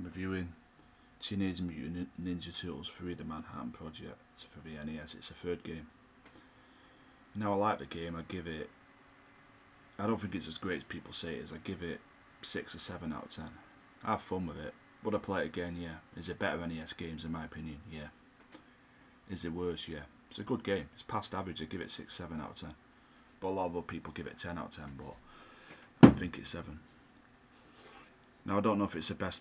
I'm reviewing Teenage Mutant Ninja Turtles 3: The Manhattan Project for the NES. It's the third game. Now I like the game. I don't think it's as great as people say it is. I give it 6 or 7 out of 10. I have fun with it. Would I play it again? Yeah. Is it better NES games in my opinion? Yeah. Is it worse? Yeah. It's a good game. It's past average. I give it 6, 7 out of 10. But a lot of other people give it 10 out of 10. But I think it's 7. Now I don't know if it's the best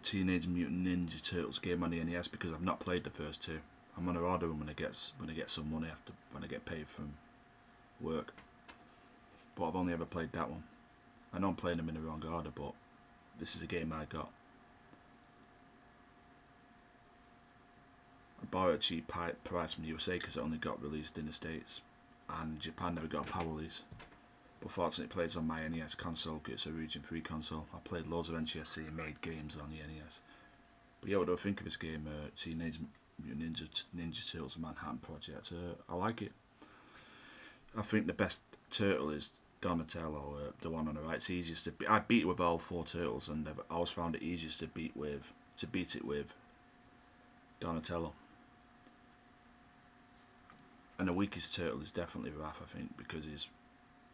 Teenage Mutant Ninja Turtles game on the NES because I've not played the first two. I'm gonna order them when I get some money when I get paid from work. But I've only ever played that one. I know I'm playing them in the wrong order, but this is a game I got. I bought it at a cheap price from the USA because it only got released in the States, and Japan never got a power release. But fortunately it plays on my NES console because it's a region 3 console. I played loads of NTSC made games on the NES. But yeah, what do I think of this game, Teenage Mutant Ninja Turtles Manhattan Project? I like it. I think the best turtle is Donatello, the one on the right. It's easiest to beat. I beat it with all 4 turtles, and I've always found it easiest to beat it with Donatello. And the weakest turtle is definitely Raph, I think, because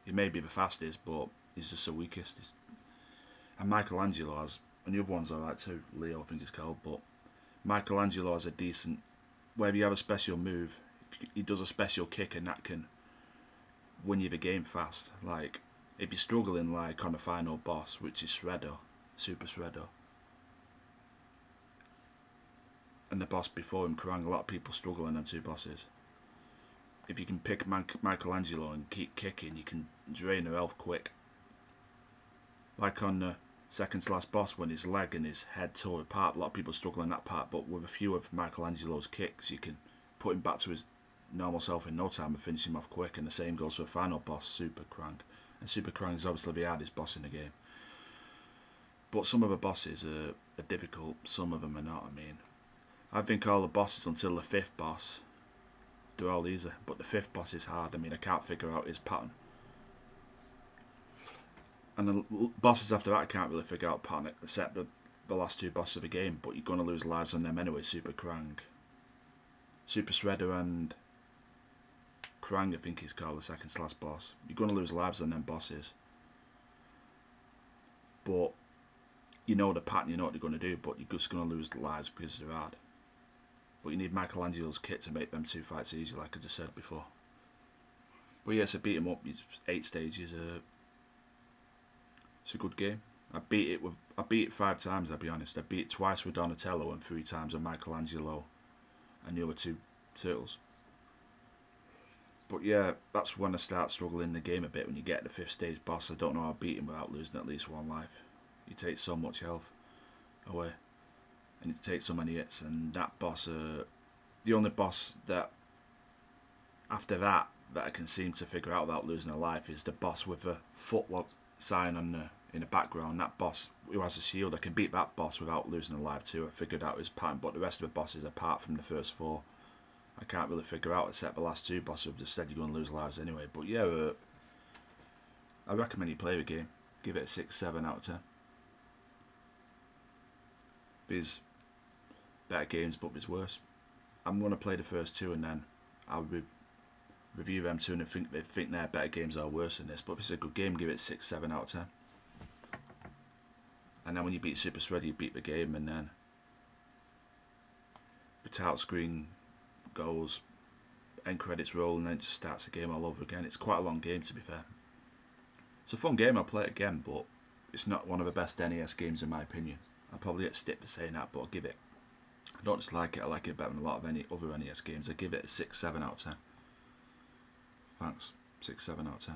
he may be the fastest, but he's just the weakest. And Michelangelo has, and the other one's alright too, Leo I think it's called, but Michelangelo has a decent, where you have a special move, he does a special kick and that can win you the game fast. Like, if you're struggling like on the final boss, which is Shredder, Super Shredder, and the boss before him, Krang, a lot of people struggle in them 2 bosses. If you can pick Michelangelo and keep kicking, you can drain their health quick. Like on the second to last boss when his leg and his head tore apart, a lot of people struggle in that part, but with a few of Michelangelo's kicks you can put him back to his normal self in no time and finish him off quick. And the same goes for the final boss, Super Krang. And Super Krang is obviously the hardest boss in the game. But some of the bosses are difficult, some of them are not. I think all the bosses until the 5th boss, they're all easy, but the 5th boss is hard. I can't figure out his pattern. And the bosses after that I can't really figure out pattern except the last 2 bosses of the game, but you're going to lose lives on them anyway. Super Krang, Super Shredder and Krang I think he's called, the second to last boss. You're going to lose lives on them bosses, but you know the pattern, you know what they're going to do, but you're just going to lose the lives because they're hard. But you need Michelangelo's kit to make them 2 fights easy, like I just said before. But yeah, so beat him up, it's 8 stages. It's a good game. I beat it 5 times, I'll be honest. I beat it twice with Donatello and 3 times with Michelangelo and the other 2 turtles. But yeah, that's when I start struggling the game a bit, when you get the 5th stage boss. I don't know how to beat him without losing at least 1 life. He takes so much health away, and he takes so many hits, and that boss, the only boss that after that I can seem to figure out without losing a life is the boss with a footlock sign on in the background. That boss who has a shield, I can beat that boss without losing a life too. I figured out his pattern, but the rest of the bosses apart from the first 4 I can't really figure out, except the last 2 bosses have just said you're going to lose lives anyway. But yeah, I recommend you play the game. Give it a 6, 7 out of 10. There's better games, but there's worse. I'm going to play the first 2 and then I'll review them 2 and think they're better games or worse than this. But if it's a good game, give it 6, 7 out of 10. And then when you beat Super Shredder, you beat the game, and then the title screen goes, end credits roll, and then it just starts the game all over again. It's quite a long game, to be fair. It's a fun game, I'll play it again, but it's not one of the best NES games in my opinion. I'll probably get stick for saying that, but I'll give it, I don't dislike it, I like it better than a lot of any other NES games. I give it a 6, 7 out of 10. Thanks. 6, 7 out of 10.